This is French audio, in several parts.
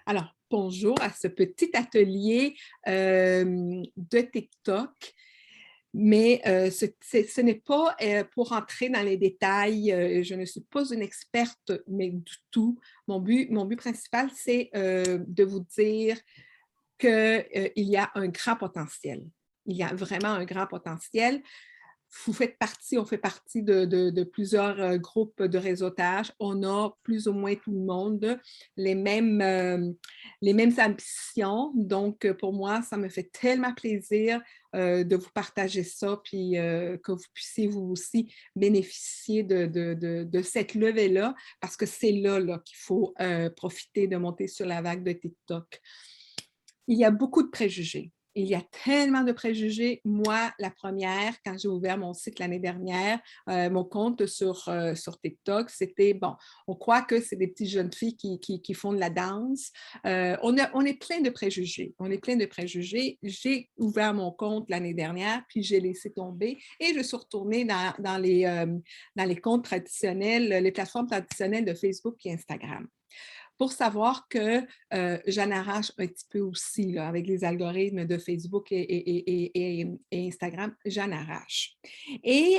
Alors, bonjour à ce petit atelier de TikTok, mais ce n'est pas pour entrer dans les détails. Je ne suis pas une experte, mais du tout. Mon but principal, c'est de vous dire qu'il y a un grand potentiel. Il y a vraiment un grand potentiel. On fait partie de plusieurs groupes de réseautage. On a plus ou moins tout le monde les mêmes ambitions. Donc, pour moi, ça me fait tellement plaisir de vous partager ça, puis que vous puissiez vous aussi bénéficier de cette levée-là, parce que c'est là qu'il faut profiter de monter sur la vague de TikTok. Il y a beaucoup de préjugés. Il y a tellement de préjugés. Moi, la première, quand j'ai ouvert mon site l'année dernière, mon compte sur TikTok, c'était, bon, on croit que c'est des petites jeunes filles qui font de la danse. On est plein de préjugés. On est plein de préjugés. J'ai ouvert mon compte l'année dernière, puis j'ai laissé tomber et je suis retournée dans les comptes traditionnels, les plateformes traditionnelles de Facebook et Instagram, pour savoir que j'en arrache un petit peu aussi là, avec les algorithmes de Facebook et Instagram, j'en arrache. Et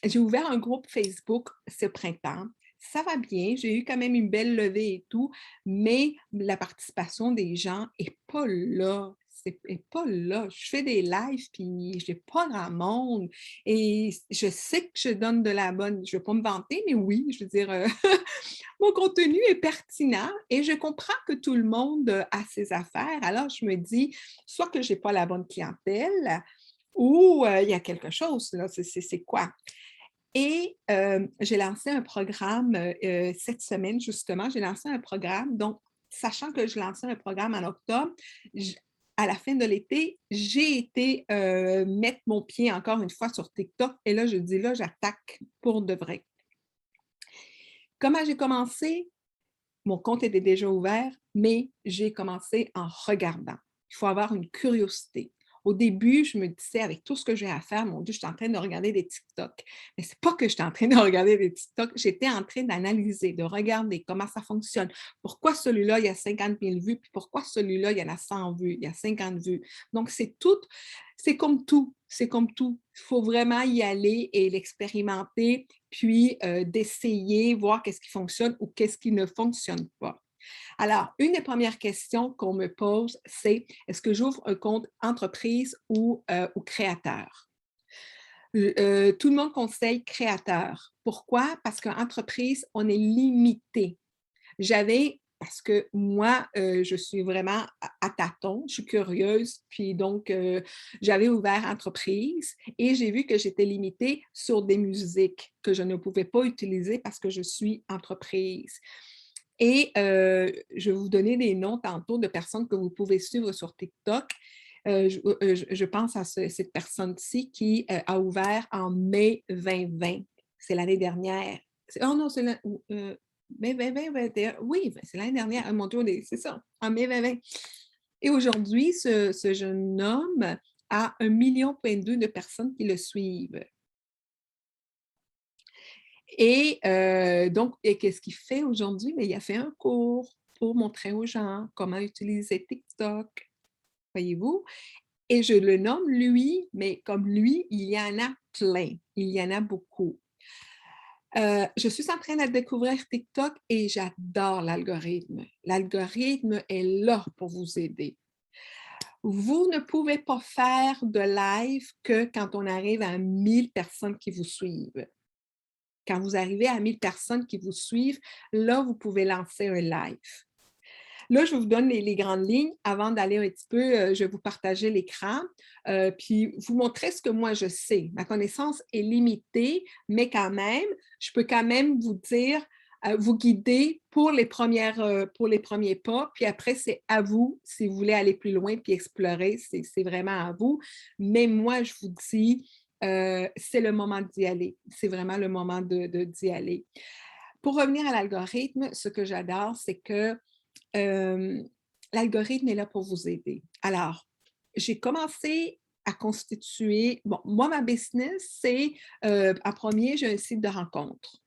j'ai ouvert un groupe Facebook ce printemps. Ça va bien, j'ai eu quand même une belle levée et tout, mais la participation des gens n'est pas là. C'est pas là. Je fais des lives, puis je n'ai pas grand monde. Et je sais que je donne de la bonne, je ne vais pas me vanter, mais oui, je veux dire, mon contenu est pertinent et je comprends que tout le monde a ses affaires. Alors, je me dis, soit que je n'ai pas la bonne clientèle ou il y a quelque chose, là, c'est quoi? Et j'ai lancé un programme cette semaine, justement, j'ai lancé un programme. Donc, sachant que je lançais un programme en octobre, à la fin de l'été, j'ai été mettre mon pied encore une fois sur TikTok et là, je dis, là, j'attaque pour de vrai. Comment j'ai commencé? Mon compte était déjà ouvert, mais j'ai commencé en regardant. Il faut avoir une curiosité. Au début, je me disais, avec tout ce que j'ai à faire, mon Dieu, je suis en train de regarder des TikTok. Mais ce n'est pas que j'étais en train de regarder des TikTok, j'étais en train d'analyser, de regarder comment ça fonctionne. Pourquoi celui-là, il y a 50 000 vues, puis pourquoi celui-là, il y en a 100 vues, il y a 50 vues. Donc, c'est tout, c'est comme tout, c'est comme tout. Il faut vraiment y aller et l'expérimenter, puis d'essayer, voir qu'est-ce qui fonctionne ou qu'est-ce qui ne fonctionne pas. Alors, une des premières questions qu'on me pose, c'est est-ce que j'ouvre un compte entreprise ou créateur? Tout le monde conseille créateur. Pourquoi? Parce qu'entreprise, on est limité. Parce que moi, je suis vraiment à tâtons, je suis curieuse, puis donc j'avais ouvert entreprise et j'ai vu que j'étais limitée sur des musiques que je ne pouvais pas utiliser parce que je suis entreprise. Et je vais vous donner des noms tantôt de personnes que vous pouvez suivre sur TikTok. Je pense à cette personne-ci qui a ouvert en mai 2020. C'est l'année dernière. Oh non, c'est mai 2020, 21. Oui, ben, c'est l'année dernière. Oh, mon Dieu, c'est ça, en mai 2020. Et aujourd'hui, ce jeune homme a 1,2 million de personnes qui le suivent. Et donc, qu'est-ce qu'il fait aujourd'hui? Mais il a fait un cours pour montrer aux gens comment utiliser TikTok, voyez-vous? Et je le nomme lui, mais comme lui, il y en a plein, il y en a beaucoup. Je suis en train de découvrir TikTok et j'adore l'algorithme. L'algorithme est là pour vous aider. Vous ne pouvez pas faire de live que quand on arrive à 1000 personnes qui vous suivent. Quand vous arrivez à 1000 personnes qui vous suivent, là, vous pouvez lancer un live. Là, je vous donne les grandes lignes. Avant d'aller un petit peu, je vais vous partager l'écran, puis vous montrer ce que moi, je sais. Ma connaissance est limitée, mais quand même, je peux quand même vous dire, vous guider pour les premiers pas. Puis après, c'est à vous, si vous voulez aller plus loin puis explorer, c'est vraiment à vous. Mais moi, je vous dis, c'est le moment d'y aller. C'est vraiment le moment d'y aller. Pour revenir à l'algorithme, ce que j'adore, c'est que l'algorithme est là pour vous aider. Alors, j'ai commencé à constituer, bon, moi, ma business, c'est, en premier, j'ai un site de rencontre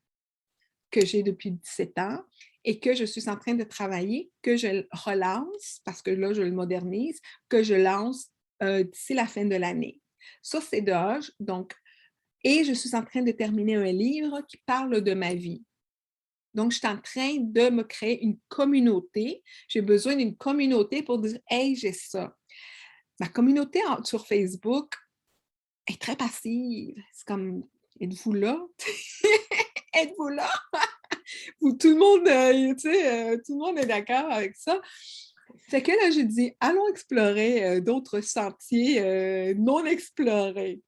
que j'ai depuis 17 ans et que je suis en train de travailler, que je le relance, parce que là, je le modernise, que je lance d'ici la fin de l'année. Ça, c'est de A. Donc, et je suis en train de terminer un livre qui parle de ma vie. Donc, je suis en train de me créer une communauté. J'ai besoin d'une communauté pour dire, hey, j'ai ça. Ma communauté sur Facebook est très passive. C'est comme, êtes-vous là? Êtes-vous là? Tout le monde, tout le monde est d'accord avec ça. Fait que là, j'ai dit, allons explorer d'autres sentiers non explorés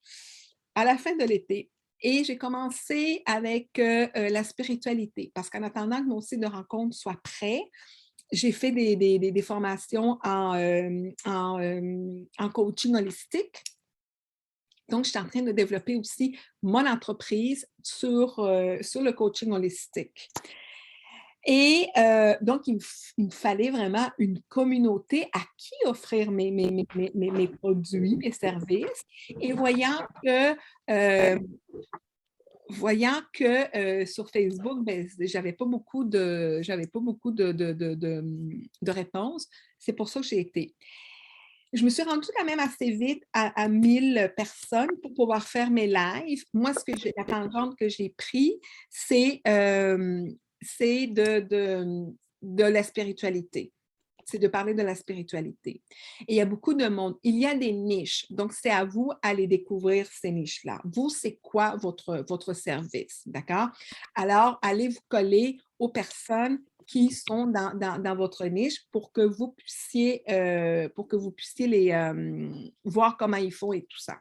à la fin de l'été. Et j'ai commencé avec la spiritualité, parce qu'en attendant que mon site de rencontre soit prêt, j'ai fait des formations en coaching holistique. Donc, je suis en train de développer aussi mon entreprise sur le coaching holistique. Et donc, il me fallait vraiment une communauté à qui offrir mes produits, mes services. Et sur Facebook, ben, j'avais pas beaucoup de réponses. C'est pour ça que j'ai été. Je me suis rendue quand même assez vite à 1000 personnes pour pouvoir faire mes lives. Moi, la tangente que j'ai pris, c'est de la spiritualité. C'est de parler de la spiritualité. Et il y a beaucoup de monde. Il y a des niches. Donc, c'est à vous d'aller découvrir ces niches-là. Vous, c'est quoi votre service? D'accord? Alors, allez vous coller aux personnes qui sont dans votre niche pour que vous puissiez voir comment ils font et tout ça.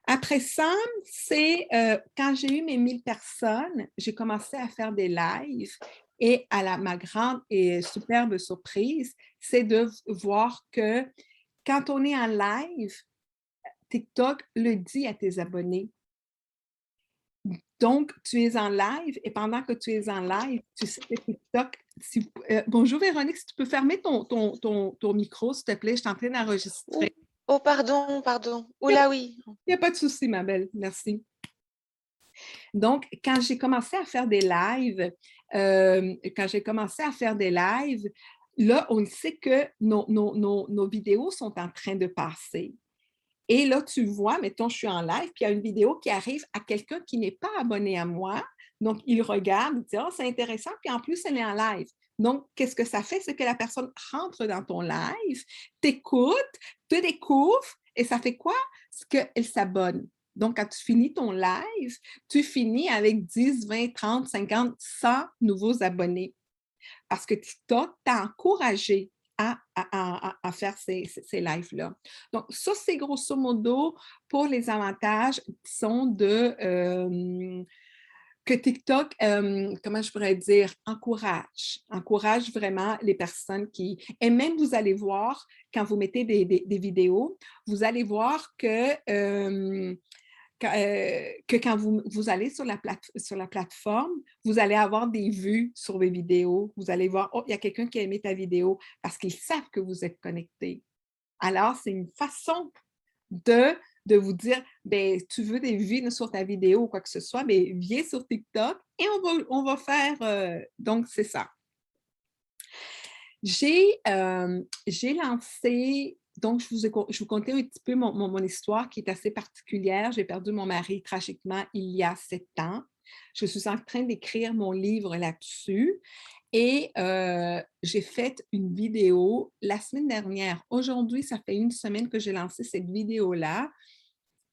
Après ça, c'est quand j'ai eu mes 1000 personnes, j'ai commencé à faire des lives et ma grande et superbe surprise, c'est de voir que quand on est en live, TikTok le dit à tes abonnés. Donc, tu es en live et pendant que tu es en live, tu sais que TikTok... bonjour Véronique, si tu peux fermer ton micro, s'il te plaît, je suis en train d'enregistrer. Oh, pardon. Oula, oui. Il n'y a pas de souci, ma belle, merci. Donc, quand j'ai commencé à faire des lives, là, on sait que nos vidéos sont en train de passer. Et là, tu vois, mettons, je suis en live, puis il y a une vidéo qui arrive à quelqu'un qui n'est pas abonné à moi. Donc, il regarde, il dit, oh, c'est intéressant, puis en plus, elle est en live. Donc, qu'est-ce que ça fait? C'est que la personne rentre dans ton live, t'écoute, te découvre, et ça fait quoi? C'est qu'elle s'abonne. Donc, quand tu finis ton live, tu finis avec 10, 20, 30, 50, 100 nouveaux abonnés. Parce que TikTok t'a encouragé à faire ces lives-là. Donc, ça, c'est grosso modo pour les avantages qui sont que TikTok, comment je pourrais dire, encourage vraiment les personnes qui... Et même, vous allez voir, quand vous mettez des vidéos, vous allez voir que quand vous allez sur la plateforme, vous allez avoir des vues sur les vidéos. Vous allez voir, oh, il y a quelqu'un qui a aimé ta vidéo parce qu'ils savent que vous êtes connecté. Alors, c'est une façon de vous dire, ben, tu veux des vues sur ta vidéo ou quoi que ce soit, mais viens sur TikTok et on va faire... donc, c'est ça. J'ai lancé... Donc, je vous contais un petit peu mon histoire qui est assez particulière. J'ai perdu mon mari tragiquement il y a 7 ans. Je suis en train d'écrire mon livre là-dessus et j'ai fait une vidéo la semaine dernière. Aujourd'hui, ça fait 1 semaine que j'ai lancé cette vidéo-là.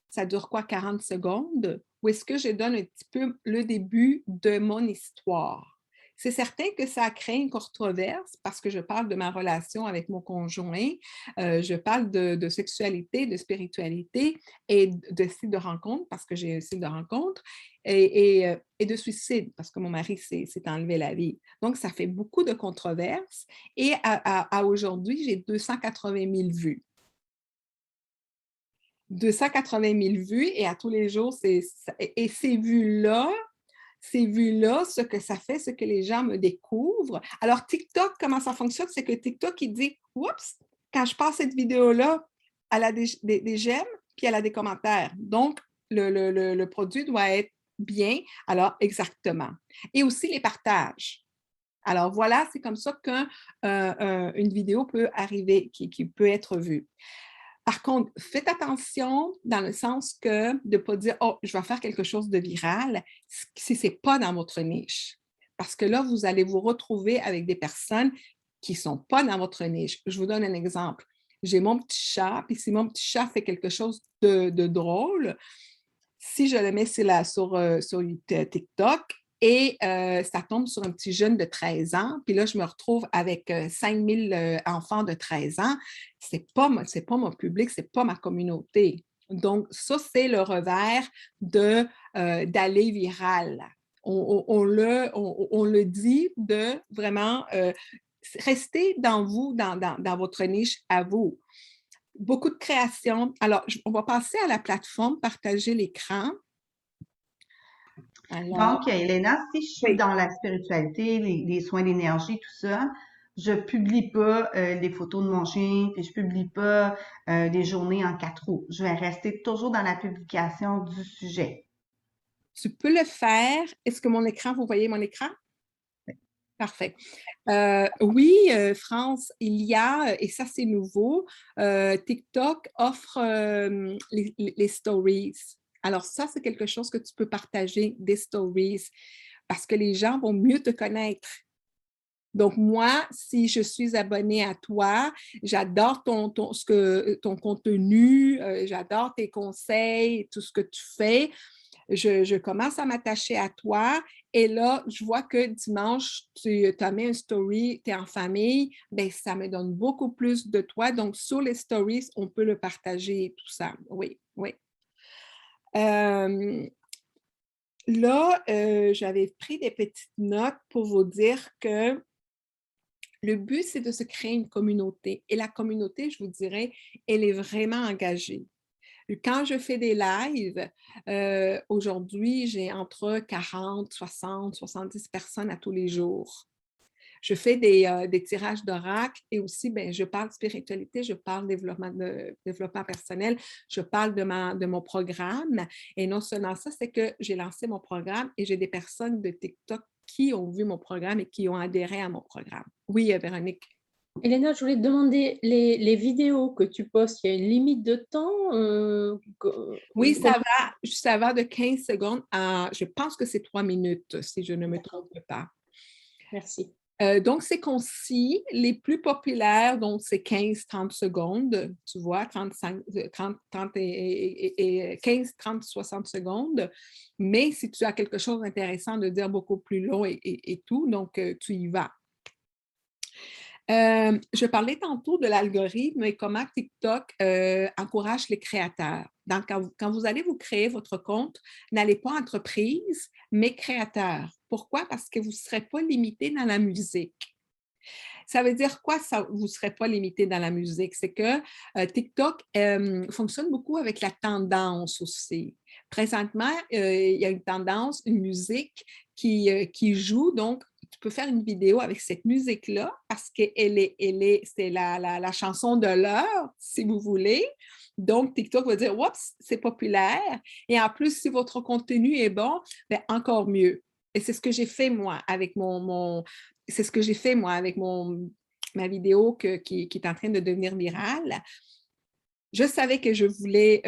Ça dure quoi, 40 secondes? Où est-ce que je donne un petit peu le début de mon histoire? C'est certain que ça a créé une controverse parce que je parle de ma relation avec mon conjoint, je parle de sexualité, de spiritualité et de site de rencontre parce que j'ai un site de rencontre et de suicide parce que mon mari s'est enlevé la vie. Donc, ça fait beaucoup de controverses et à aujourd'hui, j'ai 280 000 vues. 280 000 vues et à tous les jours, et ces vues-là, ce que ça fait, c'est que les gens me découvrent. Alors, TikTok, comment ça fonctionne? C'est que TikTok, il dit, oups, quand je passe cette vidéo-là, elle a des j'aime, puis elle a des commentaires. Donc, le produit doit être bien. Alors, exactement. Et aussi les partages. Alors voilà, c'est comme ça qu'une vidéo peut arriver, qui peut être vue. Par contre, faites attention dans le sens que de ne pas dire « Oh, je vais faire quelque chose de viral » si ce n'est pas dans votre niche. Parce que là, vous allez vous retrouver avec des personnes qui ne sont pas dans votre niche. Je vous donne un exemple. J'ai mon petit chat, puis si mon petit chat fait quelque chose de drôle, si je le mets sur TikTok et ça tombe sur un petit jeune de 13 ans, puis là, je me retrouve avec 5000 enfants de 13 ans, c'est pas mon public, c'est pas ma communauté. Donc, ça, c'est le revers d'aller viral. On le dit de vraiment rester dans vous, dans votre niche à vous. Beaucoup de création. Alors, on va passer à la plateforme partager l'écran. Alors, Donc, Elena, si je suis oui. dans la spiritualité, les soins d'énergie, tout ça, je publie pas des photos de mon chien, puis je publie pas des journées en 4 roues. Je vais rester toujours dans la publication du sujet. Tu peux le faire. Est-ce que vous voyez mon écran? Parfait. Oui, France, il y a, et ça c'est nouveau, TikTok offre les stories. Alors ça, c'est quelque chose que tu peux partager, des stories, parce que les gens vont mieux te connaître. Donc, moi, si je suis abonnée à toi, j'adore ton contenu, j'adore tes conseils, tout ce que tu fais. Je commence à m'attacher à toi et là, je vois que dimanche, tu as mis une story, tu es en famille, bien, ça me donne beaucoup plus de toi. Donc, sur les stories, on peut le partager, tout ça. Oui, oui. Là, j'avais pris des petites notes pour vous dire que le but, c'est de se créer une communauté. Et la communauté, je vous dirais, elle est vraiment engagée. Quand je fais des lives, aujourd'hui, j'ai entre 40, 60, 70 personnes à tous les jours. Je fais des tirages d'oracle et aussi, ben, je parle spiritualité, je parle développement personnel, je parle de mon programme. Et non seulement ça, c'est que j'ai lancé mon programme et j'ai des personnes de TikTok qui ont vu mon programme et qui ont adhéré à mon programme. Oui, Véronique. Elena, je voulais te demander, les vidéos que tu postes, il y a une limite de temps Oui, ça va de 15 secondes à, je pense que c'est 3 minutes, si je ne me trompe pas. Merci. Donc, c'est concis. Les plus populaires, donc c'est 15-30 secondes, tu vois, 35, 30 et 15, 30, 60 secondes. Mais si tu as quelque chose d'intéressant de dire beaucoup plus long et tout, donc tu y vas. Je parlais tantôt de l'algorithme et comment TikTok encourage les créateurs. Donc, quand vous allez vous créer votre compte, n'allez pas entreprise, mais créateur. Pourquoi? Parce que vous ne serez pas limité dans la musique. Ça veut dire quoi, ça, vous ne serez pas limité dans la musique? C'est que TikTok fonctionne beaucoup avec la tendance aussi. Présentement, il y a une tendance, une musique qui joue, donc tu peux faire une vidéo avec cette musique-là parce que c'est la chanson de l'heure, si vous voulez. Donc, TikTok va dire, oups, c'est populaire. Et en plus, si votre contenu est bon, bien, encore mieux. Et c'est ce que j'ai fait, moi, avec c'est ce que j'ai fait, moi, avec ma vidéo qui est en train de devenir virale. Je savais que je voulais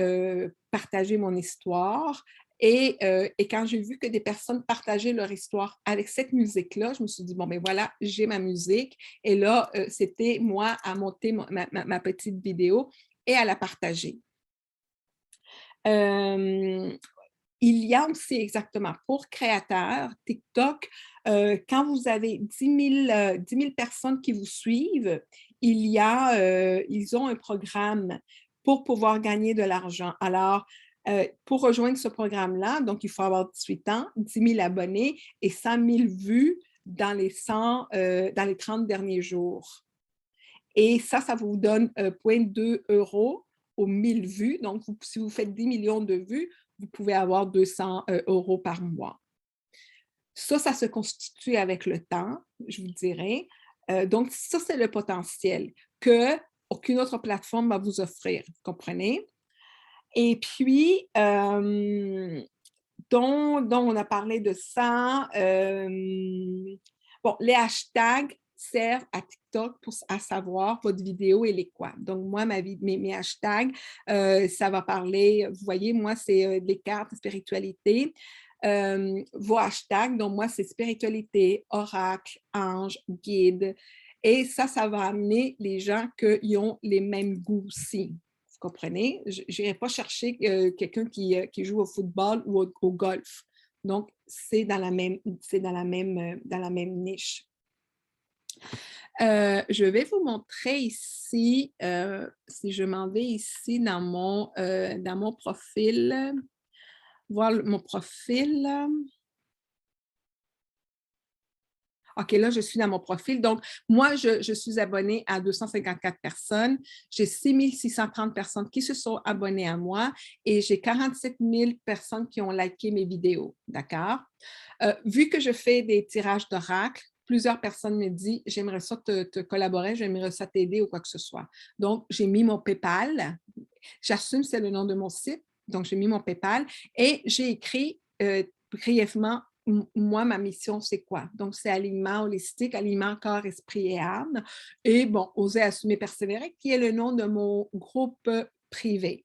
partager mon histoire et quand j'ai vu que des personnes partageaient leur histoire avec cette musique-là, je me suis dit, bon, ben voilà, j'ai ma musique. Et là, c'était moi à monter ma petite vidéo et à la partager. Il y a aussi exactement pour créateurs, TikTok, quand vous avez 10 000 personnes qui vous suivent, ils ont un programme pour pouvoir gagner de l'argent. Alors, pour rejoindre ce programme-là, donc il faut avoir 18 ans, 10 000 abonnés et 100 000 vues dans les 30 derniers jours. Et ça vous donne 0,2 € aux 1000 vues. Donc, si vous faites 10 millions de vues, vous pouvez avoir 200 € par mois. Ça se constitue avec le temps, je vous dirais. Donc, ça, c'est le potentiel qu'aucune autre plateforme va vous offrir, vous comprenez? Et puis, dont on a parlé de ça, Bon, les hashtags servent à TikTok à savoir votre vidéo, elle est quoi. Donc, moi, mes hashtags, ça va parler, vous voyez, moi, c'est des cartes de spiritualité. Vos hashtags, donc moi, c'est spiritualité, oracle, ange, guide. Et ça va amener les gens qui ont les mêmes goûts aussi. Vous comprenez? Je n'irai pas chercher quelqu'un qui joue au football ou au golf. Donc, c'est dans la même niche. Je vais vous montrer ici, si je m'en vais ici dans mon profil, voir mon profil. OK, là, je suis dans mon profil. Donc, moi, je suis abonnée à 254 personnes. J'ai 6630 personnes qui se sont abonnées à moi et j'ai 47 000 personnes qui ont liké mes vidéos. D'accord? Vu que je fais des tirages d'oracle, plusieurs personnes me disent « J'aimerais ça te collaborer, j'aimerais ça t'aider ou quoi que ce soit. » Donc, j'ai mis mon PayPal. J'assume c'est le nom de mon site. Donc, j'ai mis mon PayPal et j'ai écrit brièvement moi, ma mission, c'est quoi? Donc, c'est alignement holistique, alignement corps, esprit et âme. Et bon, oser assumer, persévérer, qui est le nom de mon groupe privé.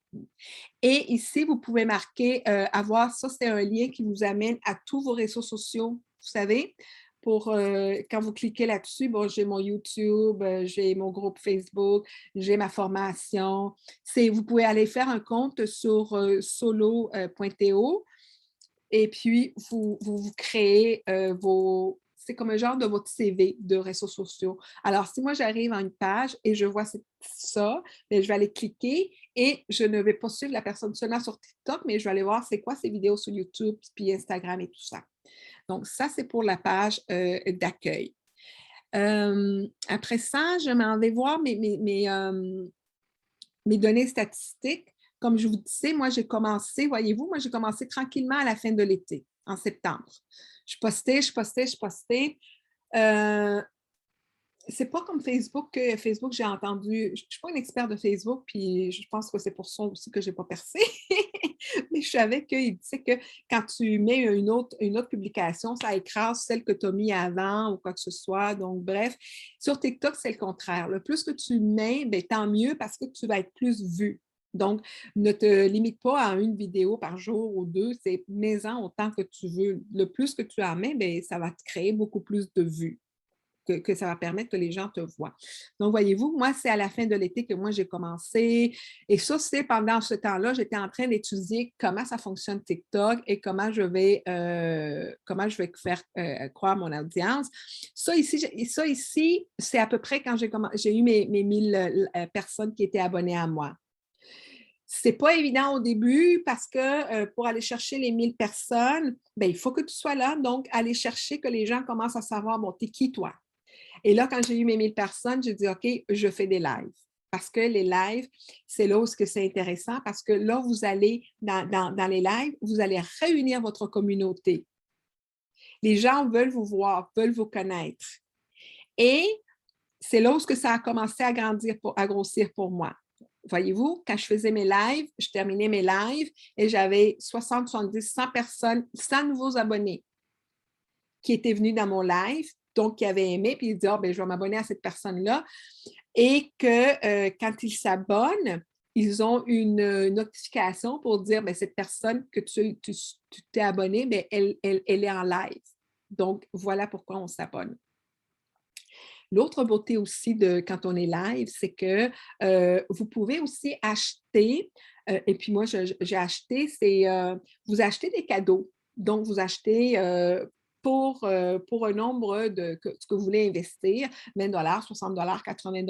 Et ici, vous pouvez marquer avoir, ça, c'est un lien qui vous amène à tous vos réseaux sociaux, vous savez. Quand vous cliquez là-dessus, bon, j'ai mon YouTube, j'ai mon groupe Facebook, j'ai ma formation. Vous pouvez aller faire un compte sur solo.to. Et puis, vous créez c'est comme un genre de votre CV de réseaux sociaux. Alors, si moi, j'arrive à une page et je vois ça, bien, je vais aller cliquer et je ne vais pas suivre la personne seulement sur TikTok, mais je vais aller voir c'est quoi ces vidéos sur YouTube, puis Instagram et tout ça. Donc, ça, c'est pour la page d'accueil. Après ça, je m'en vais voir mes données statistiques. Comme je vous disais, moi, j'ai commencé, voyez-vous, moi, j'ai commencé tranquillement à la fin de l'été, en septembre. Je postais. C'est pas comme Facebook que Facebook, j'ai entendu, je ne suis pas une experte de Facebook, puis je pense que c'est pour ça aussi que je n'ai pas percé. Mais je savais qu'il disait que quand tu mets une autre publication, ça écrase celle que tu as mis avant ou quoi que ce soit. Donc, bref, sur TikTok, c'est le contraire. Le plus que tu mets, bien, tant mieux parce que tu vas être plus vu. Donc, ne te limite pas à une vidéo par jour ou deux, c'est mets-en autant que tu veux. Le plus que tu en mets, bien, ça va te créer beaucoup plus de vues. Que ça va permettre que les gens te voient. Donc, voyez-vous, moi, c'est à la fin de l'été que moi, j'ai commencé. Et ça, c'est pendant ce temps-là, j'étais en train d'étudier comment ça fonctionne TikTok et comment je vais faire croire mon audience. Ça ici, c'est à peu près quand j'ai eu mes 1000 personnes qui étaient abonnées à moi. C'est pas évident au début parce que pour aller chercher les 1000 personnes, bien, il faut que tu sois là. Donc, aller chercher que les gens commencent à savoir, bon, t'es qui toi? Et là, quand j'ai eu mes 1000 personnes, j'ai dit, OK, je fais des lives. Parce que les lives, c'est là où c'est intéressant parce que là, vous allez, dans les lives, vous allez réunir votre communauté. Les gens veulent vous voir, veulent vous connaître. Et c'est là où ça a commencé à grossir pour moi. Voyez-vous, quand je faisais mes lives, je terminais mes lives et j'avais 60, 70, 100 personnes, 100 nouveaux abonnés qui étaient venus dans mon live, donc qui avaient aimé, puis ils disaient, je vais m'abonner à cette personne-là. Et que quand ils s'abonnent, ils ont une notification pour dire, cette personne que tu t'es abonné, elle est en live. Donc, voilà pourquoi on s'abonne. L'autre beauté aussi quand on est live, c'est que vous pouvez aussi acheter, et puis moi, j'ai acheté, vous achetez des cadeaux. Donc, vous achetez pour un nombre ce que vous voulez investir, 20 $, 60 $, 80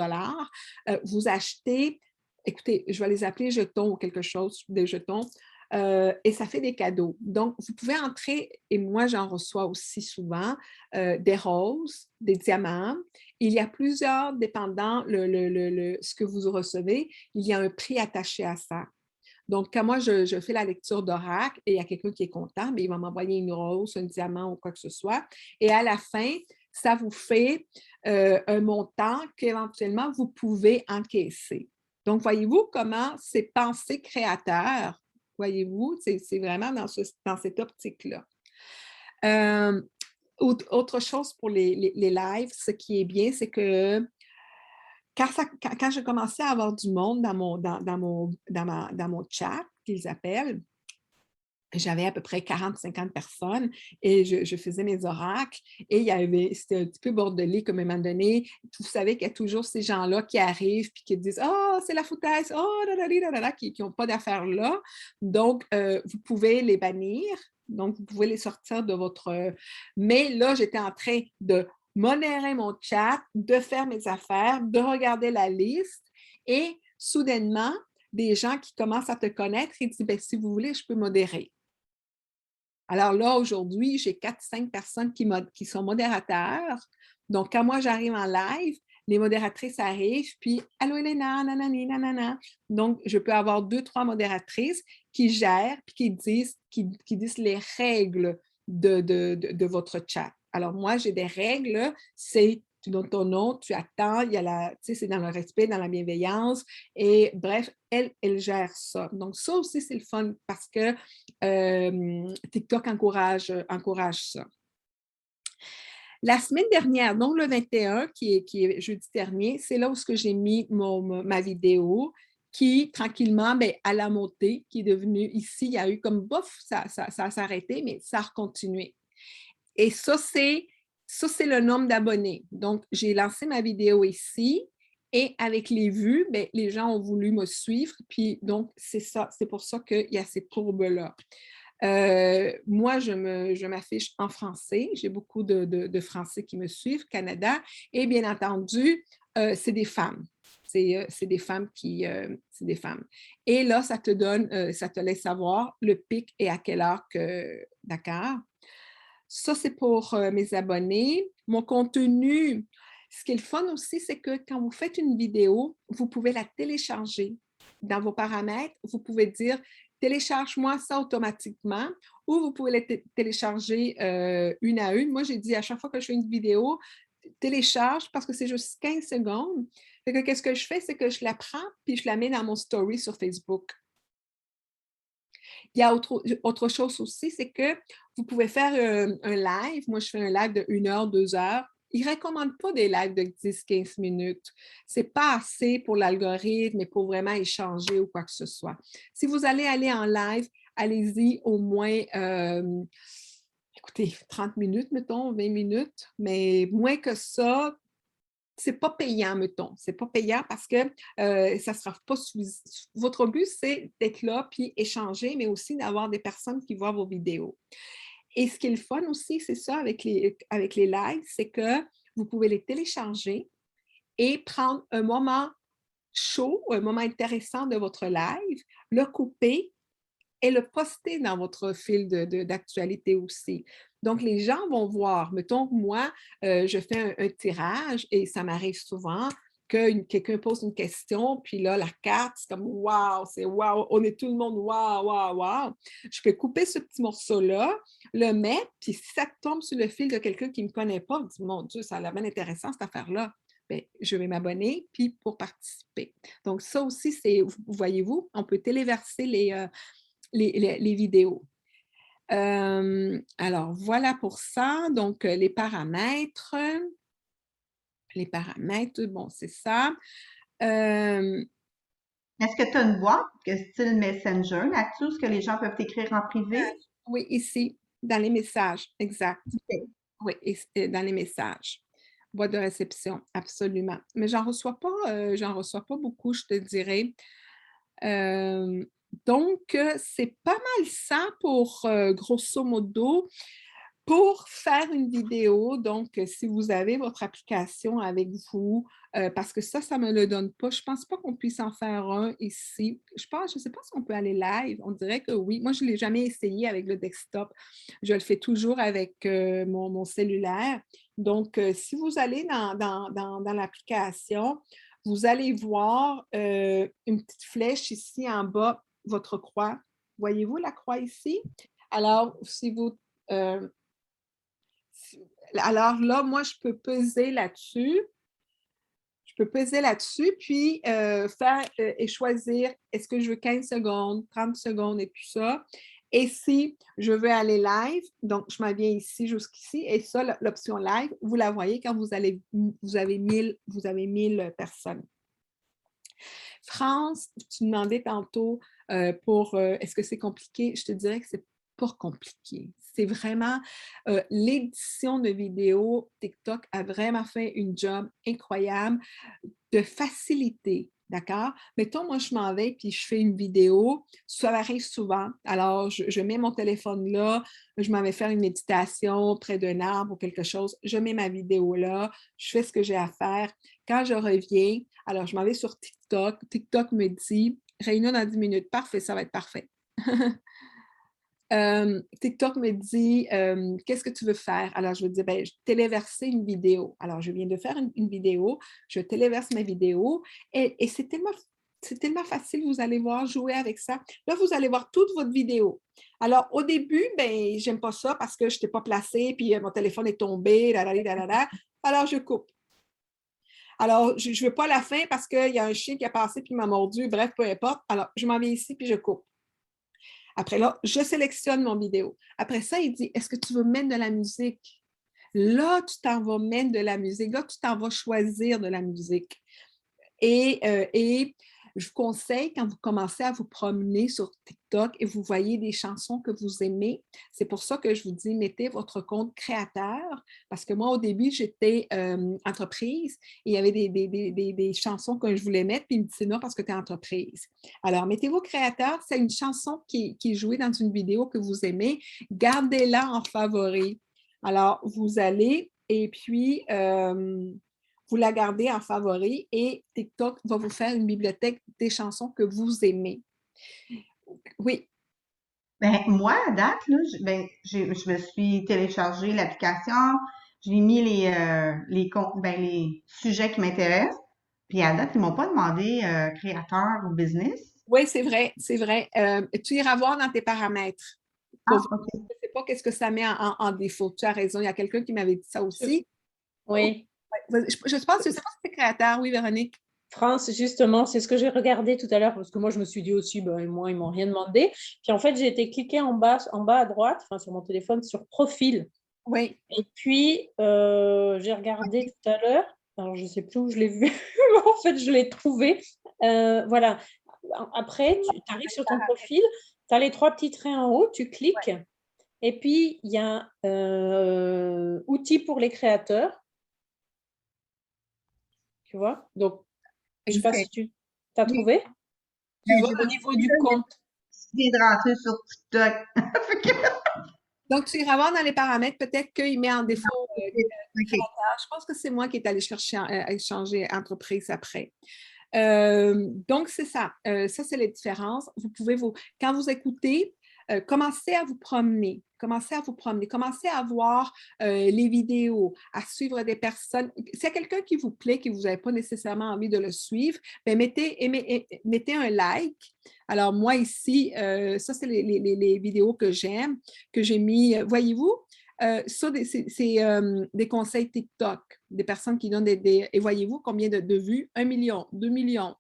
$, vous achetez, écoutez, je vais les appeler jetons ou quelque chose, des jetons, et ça fait des cadeaux. Donc, vous pouvez entrer, et moi, j'en reçois aussi souvent, des roses, des diamants. Il y a plusieurs, dépendant ce que vous recevez, il y a un prix attaché à ça. Donc, quand moi, je fais la lecture d'oracle et il y a quelqu'un qui est content, il va m'envoyer une rose, un diamant ou quoi que ce soit. Et à la fin, ça vous fait un montant qu'éventuellement, vous pouvez encaisser. Donc, voyez-vous comment c'est pensée créateur. Voyez-vous, c'est vraiment dans cette optique-là. Autre chose pour les lives, ce qui est bien, c'est que quand j'ai commencé à avoir du monde dans mon chat, qu'ils appellent, j'avais à peu près 40-50 personnes et je faisais mes oracles et c'était un petit peu bordelé comme à un moment donné. Vous savez qu'il y a toujours ces gens-là qui arrivent puis qui disent « Oh, c'est la foutaise! Oh, qui n'ont pas d'affaires là. » Donc, vous pouvez les bannir. Donc, vous pouvez les sortir de votre... Mais là, j'étais en train de modérer mon chat, de faire mes affaires, de regarder la liste et soudainement, des gens qui commencent à te connaître et disent ben, « Si vous voulez, je peux modérer. » Alors là, aujourd'hui, j'ai 4-5 personnes qui sont modérateurs. Donc, quand moi, j'arrive en live, les modératrices arrivent, puis « Allô, Elena, nanani, nanana. » Donc, je peux avoir 2-3 modératrices qui gèrent puis qui disent les règles de votre chat. Alors, moi, j'ai des règles, c'est tu donnes ton nom, tu attends, c'est dans le respect, dans la bienveillance. Et bref, elle gère ça. Donc, ça aussi, c'est le fun parce que TikTok encourage ça. La semaine dernière, donc le 21, qui est jeudi dernier, c'est là où j'ai mis ma vidéo qui, tranquillement, à la montée, qui est devenue ici, il y a eu comme bof, ça s'est arrêté, mais ça a continué. Et ça, c'est le nombre d'abonnés. Donc, j'ai lancé ma vidéo ici et avec les vues, les gens ont voulu me suivre. Puis donc, c'est pour ça qu'il y a ces courbes-là. Moi, je m'affiche en français. J'ai beaucoup de Français qui me suivent, Canada. Et bien entendu, c'est des femmes. C'est des femmes c'est des femmes. Et là, ça te laisse savoir le pic et à quelle heure que Dakar. Ça, c'est pour mes abonnés. Mon contenu, ce qui est le fun aussi, c'est que quand vous faites une vidéo, vous pouvez la télécharger. Dans vos paramètres, vous pouvez dire « Télécharge-moi ça automatiquement » ou vous pouvez la télécharger une à une. Moi, j'ai dit à chaque fois que je fais une vidéo, télécharge parce que c'est juste 15 secondes. Fait que qu'est-ce que je fais? C'est que je la prends puis je la mets dans mon story sur Facebook. Il y a autre chose aussi, c'est que vous pouvez faire un live. Moi, je fais un live de 1 heure, 2 heures. Ils ne recommandent pas des lives de 10-15 minutes. Ce n'est pas assez pour l'algorithme et pour vraiment échanger ou quoi que ce soit. Si vous allez aller en live, allez-y au moins, écoutez, 30 minutes, mettons, 20 minutes, mais moins que ça, c'est pas payant, mettons. C'est pas payant parce que ça sera pas votre but, c'est d'être là puis échanger, mais aussi d'avoir des personnes qui voient vos vidéos. Et ce qui est le fun aussi, c'est ça avec les lives, c'est que vous pouvez les télécharger et prendre un moment chaud, un moment intéressant de votre live, le couper et le poster dans votre fil d'actualité aussi. Donc, les gens vont voir. Mettons que moi, je fais un tirage et ça m'arrive souvent que quelqu'un pose une question, puis là, la carte, c'est comme « wow », c'est « wow », on est tout le monde « wow, wow, wow ». Je peux couper ce petit morceau-là, le mettre, puis si ça tombe sur le fil de quelqu'un qui ne me connaît pas, me dit « mon Dieu, ça a l'air bien intéressant cette affaire-là ». Bien, je vais m'abonner, puis pour participer. Donc, ça aussi, c'est, voyez-vous, on peut téléverser les vidéos. Alors, voilà pour ça. Donc, les paramètres, bon, c'est ça. Est-ce que tu as une boîte, style Messenger là-dessus, ce que les gens peuvent t'écrire en privé? Oui, ici, dans les messages, exact. OK. Oui, dans les messages. Boîte de réception, absolument. Mais j'en reçois pas beaucoup, je te dirais. Donc, c'est pas mal ça pour, grosso modo, pour faire une vidéo. Donc, si vous avez votre application avec vous, parce que ça me le donne pas. Je pense pas qu'on puisse en faire un ici. Je sais pas si on peut aller live. On dirait que oui. Moi, je l'ai jamais essayé avec le desktop. Je le fais toujours avec mon cellulaire. Donc, si vous allez dans l'application, vous allez voir une petite flèche ici en bas, votre croix. Voyez-vous la croix ici? Alors, alors là, moi, je peux peser là-dessus. Je peux peser là-dessus, puis faire et choisir est-ce que je veux 15 secondes, 30 secondes et tout ça. Et si je veux aller live, donc je m'en viens ici jusqu'ici, et ça, l'option live, vous la voyez quand vous avez 1000 personnes. France, tu demandais tantôt est-ce que c'est compliqué? Je te dirais que c'est pas compliqué. C'est vraiment l'édition de vidéos. TikTok a vraiment fait une job incroyable de faciliter. D'accord? Mettons, moi, je m'en vais puis je fais une vidéo. Ça arrive souvent. Alors, je mets mon téléphone là, je m'en vais faire une méditation près d'un arbre ou quelque chose. Je mets ma vidéo là, je fais ce que j'ai à faire. Quand je reviens, alors je m'en vais sur TikTok. TikTok me dit réunion dans 10 minutes. Parfait, ça va être parfait. TikTok me dit qu'est-ce que tu veux faire? Alors, je vais dire je téléverser une vidéo. Alors, je viens de faire une vidéo, je téléverse ma vidéo et c'est tellement facile, vous allez voir, jouer avec ça. Là, vous allez voir toute votre vidéo. Alors, au début, j'aime pas ça parce que je n'étais pas placée, puis mon téléphone est tombé, alors je coupe. Alors, je ne veux pas la fin parce qu'il y a un chien qui a passé puis m'a mordu, bref, peu importe. Alors, je m'en vais ici puis je coupe. Après là, je sélectionne mon vidéo. Après ça, il dit, est-ce que tu veux mettre de la musique? Là, tu t'en vas mettre de la musique. Là, tu t'en vas choisir de la musique. Et je vous conseille, quand vous commencez à vous promener sur TikTok et vous voyez des chansons que vous aimez, c'est pour ça que je vous dis, mettez votre compte créateur, parce que moi, au début, j'étais entreprise et il y avait des chansons que je voulais mettre, puis il me dit, c'est non parce que tu es entreprise. Alors, mettez-vous créateur, c'est une chanson qui est jouée dans une vidéo que vous aimez, gardez-la en favori. Alors, vous allez, et puis vous la gardez en favori et TikTok va vous faire une bibliothèque des chansons que vous aimez. Oui. Moi, à date, là, je me suis téléchargé l'application, j'ai mis les sujets qui m'intéressent, puis à date, ils m'ont pas demandé créateur ou business. Oui, c'est vrai, c'est vrai. Tu iras voir dans tes paramètres. Ah, Pour voir. OK. Je ne sais pas qu'est-ce que ça met en défaut. Tu as raison, il y a quelqu'un qui m'avait dit ça aussi. Oui. Je pense, je ne sais pas si c'est créateur, oui, Véronique. France, justement, c'est ce que j'ai regardé tout à l'heure parce que moi, je me suis dit aussi, moi, ils m'ont rien demandé. Puis en fait, j'ai été cliquer en bas à droite, enfin sur mon téléphone, sur profil. Oui. Et puis, j'ai regardé tout à l'heure. Alors, je ne sais plus où je l'ai vu, mais en fait, je l'ai trouvé. Voilà. Après, tu arrives sur ton profil, tu as les 3 petits traits en haut, tu cliques. Et puis, il y a outils pour les créateurs. Tu vois? Donc, je ne sais pas si tu as Oui. trouvé. Tu vas au niveau du compte. Je viens de rentrer sur TikTok. Donc, tu iras voir dans les paramètres, peut-être qu'il met en défaut OK. créateur. Je pense que c'est moi qui est allé chercher à échanger entreprise après. Donc, c'est ça. Ça, c'est les différences. Vous pouvez quand vous écoutez, commencez à vous promener. Commencez à vous promener. Commencez à voir les vidéos, à suivre des personnes. S'il y a quelqu'un qui vous plaît, que vous n'avez pas nécessairement envie de le suivre, mettez un like. Alors, moi, ici, ça, c'est les vidéos que j'aime, que j'ai mis. Voyez-vous? Ça, c'est des conseils TikTok, des personnes qui donnent et voyez-vous combien de vues? 1 million, 2 millions.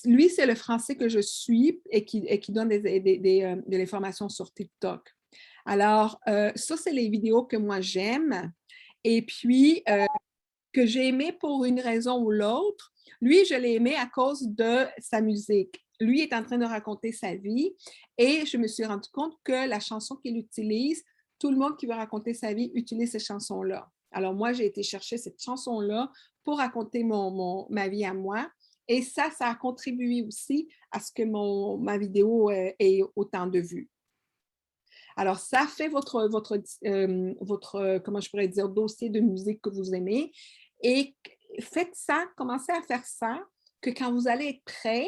Lui, c'est le français que je suis et qui donne de l'information sur TikTok. Alors, ça, c'est les vidéos que moi j'aime. Et puis, que j'ai aimé pour une raison ou l'autre. Lui, je l'ai aimé à cause de sa musique. Lui est en train de raconter sa vie et je me suis rendu compte que la chanson qu'il utilise, tout le monde qui veut raconter sa vie utilise cette chanson-là. Alors moi, j'ai été chercher cette chanson-là pour raconter ma vie à moi. Et ça a contribué aussi à ce que ma vidéo ait autant de vues. Alors, ça fait votre comment je pourrais dire, dossier de musique que vous aimez. Et faites ça, commencez à faire ça, que quand vous allez être prêt,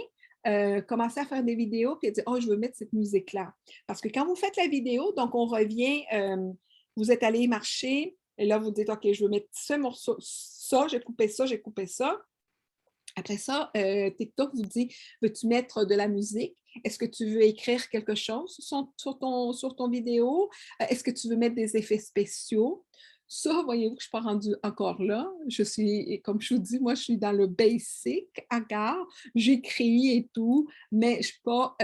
commencez à faire des vidéos et dire, oh, je veux mettre cette musique-là. Parce que quand vous faites la vidéo, donc on revient, vous êtes allé marcher, et là, vous dites, OK, je veux mettre ce morceau, ça, j'ai coupé ça, j'ai coupé ça. Après ça, TikTok vous dit, veux-tu mettre de la musique? Est-ce que tu veux écrire quelque chose sur ton vidéo? Est-ce que tu veux mettre des effets spéciaux? Ça, voyez-vous que je ne suis pas rendue encore là. Je suis, comme je vous dis, moi, je suis dans le basic encore. J'écris et tout, mais je ne suis pas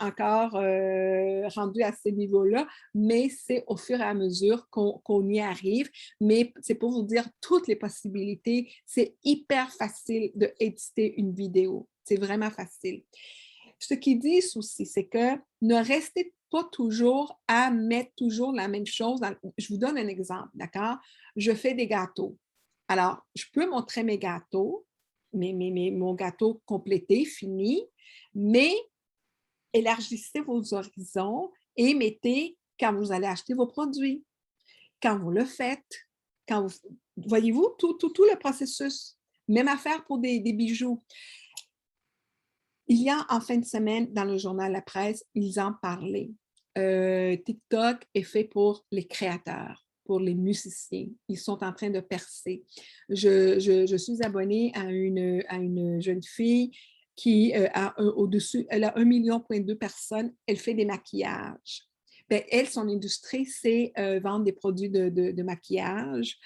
encore rendue à ce niveau-là. Mais c'est au fur et à mesure qu'on y arrive. Mais c'est pour vous dire toutes les possibilités. C'est hyper facile d'éditer une vidéo. C'est vraiment facile. Ce qu'ils disent aussi, c'est que ne restez pas toujours à mettre toujours la même chose. Je vous donne un exemple, d'accord? Je fais des gâteaux. Alors, je peux montrer mes gâteaux, mon gâteau complété, fini, mais élargissez vos horizons et mettez quand vous allez acheter vos produits, quand vous le faites, voyez-vous, tout le processus. Même affaire pour des bijoux. Il y a en fin de semaine, dans le journal La Presse, ils en parlaient. TikTok est fait pour les créateurs, pour les musiciens. Ils sont en train de percer. Je suis abonnée à une jeune fille qui a au-dessus, elle a 1,2 million de personnes. Elle fait des maquillages. Bien, elle, son industrie, c'est vendre des produits de maquillage.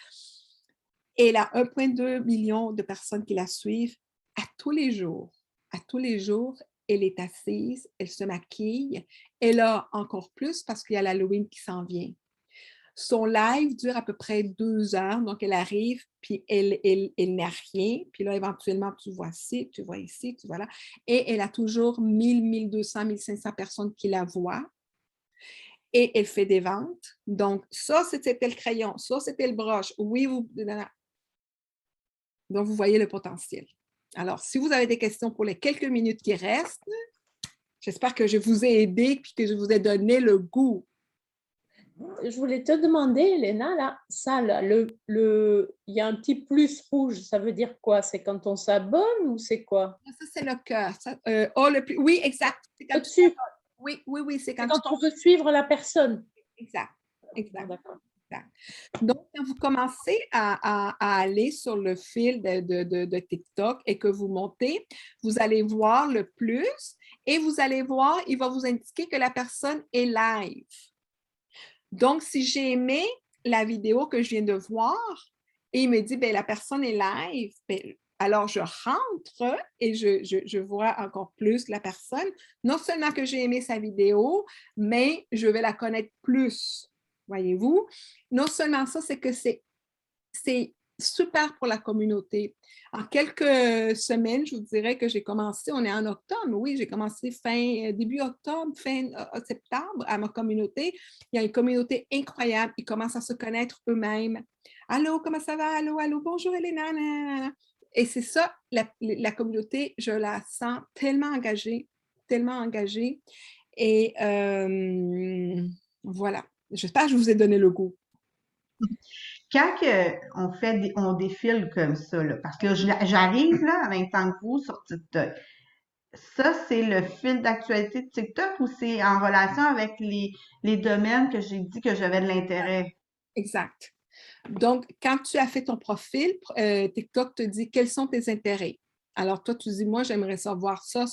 Et elle a 1,2 million de personnes qui la suivent à tous les jours. À tous les jours, elle est assise, elle se maquille. Elle a encore plus parce qu'il y a l'Halloween qui s'en vient. Son live dure à peu près 2 heures, donc elle arrive, puis elle n'a rien. Puis là, éventuellement, tu vois ici, tu vois ici, tu vois là. Et elle a toujours 1000, 1200, 1500 personnes qui la voient. Et elle fait des ventes. Donc, ça, c'était le crayon, ça, c'était le broche. Oui, donc, vous voyez le potentiel. Alors, si vous avez des questions pour les quelques minutes qui restent, j'espère que je vous ai aidé et que je vous ai donné le goût. Je voulais te demander, Elena, là, il y a un petit plus rouge, ça veut dire quoi? C'est quand on s'abonne ou c'est quoi? Ça, c'est le cœur. Oui, exact. Au-dessus. Oui, c'est quand on veut suivre la personne. Exact. D'accord. Donc, quand vous commencez à aller sur le fil de TikTok et que vous montez, vous allez voir le plus et vous allez voir, il va vous indiquer que la personne est live. Donc, si j'ai aimé la vidéo que je viens de voir et il me dit, bien, la personne est live, bien, alors je rentre et je vois encore plus la personne. Non seulement que j'ai aimé sa vidéo, mais je vais la connaître plus. Voyez-vous? Non seulement ça, c'est que c'est super pour la communauté. En quelques semaines, je vous dirais que j'ai commencé, on est en octobre, oui, j'ai commencé début octobre, fin septembre à ma communauté. Il y a une communauté incroyable, ils commencent à se connaître eux-mêmes. Allô, comment ça va? Allô, allô, bonjour Elena. Et c'est ça, la communauté, je la sens tellement engagée. Et voilà. J'espère que je vous ai donné le goût. Quand on défile comme ça, là, parce que j'arrive là en même temps que vous sur TikTok, ça, c'est le fil d'actualité de TikTok ou c'est en relation avec les domaines que j'ai dit que j'avais de l'intérêt? Exact. Donc, quand tu as fait ton profil, TikTok te dit quels sont tes intérêts. Alors, toi, tu dis, moi, j'aimerais savoir ça.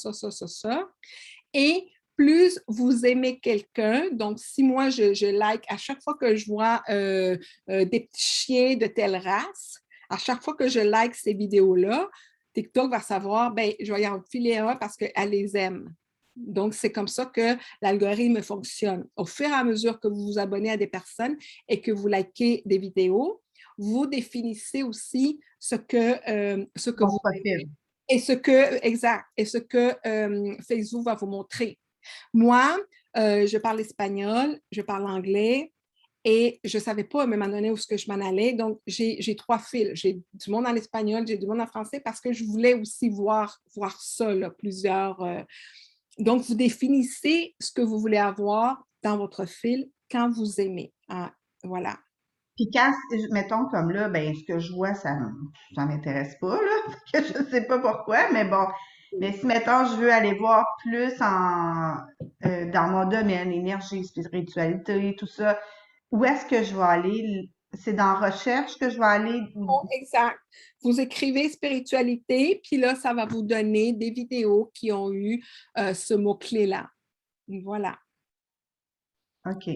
Et plus vous aimez quelqu'un, donc si moi, je like à chaque fois que je vois des petits chiens de telle race, à chaque fois que je like ces vidéos-là, TikTok va savoir, ben, je vais y en filer un parce qu'elle les aime. Donc, c'est comme ça que l'algorithme fonctionne. Au fur et à mesure que vous vous abonnez à des personnes et que vous likez des vidéos, vous définissez aussi ce que Mon vous profil. et ce que Facebook va vous montrer. Moi, je parle espagnol, je parle anglais et je ne savais pas à un moment donné où ce que je m'en allais. Donc, j'ai 3 fils. J'ai du monde en espagnol, j'ai du monde en français parce que je voulais aussi voir ça, là, plusieurs. Donc, vous définissez ce que vous voulez avoir dans votre fil quand vous aimez. Ah, voilà. Puis quand, mettons comme là, ben ce que je vois, ça m'intéresse pas, là. Je sais pas pourquoi, mais bon. Mais si, mettons, je veux aller voir plus dans mon domaine, énergie, spiritualité, tout ça, où est-ce que je vais aller? C'est dans recherche que je vais aller? Oh, exact. Vous écrivez spiritualité, puis là, ça va vous donner des vidéos qui ont eu ce mot-clé-là. Voilà. OK.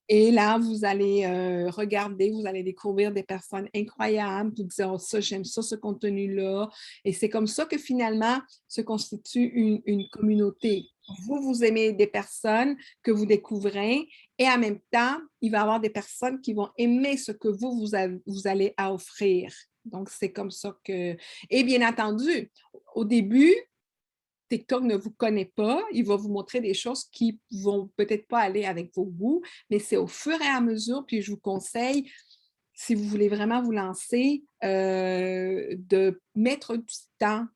Et là, vous allez regarder, vous allez découvrir des personnes incroyables, vous dire, oh, ça, j'aime ça, ce contenu-là. Et c'est comme ça que finalement se constitue une communauté. Vous aimez des personnes que vous découvrez et en même temps, il va y avoir des personnes qui vont aimer ce que vous allez à offrir. Donc, c'est comme ça que... Et bien entendu, au début, TikTok ne vous connaît pas, il va vous montrer des choses qui vont peut-être pas aller avec vos goûts, mais c'est au fur et à mesure, puis je vous conseille, si vous voulez vraiment vous lancer, de mettre du temps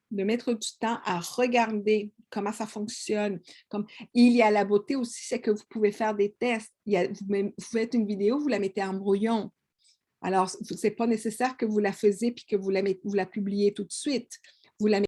à regarder comment ça fonctionne. Comme, il y a la beauté aussi, c'est que vous pouvez faire des tests. Vous faites une vidéo, vous la mettez en brouillon. Alors, ce n'est pas nécessaire que vous la faisiez puis que vous la publiez tout de suite. Vous la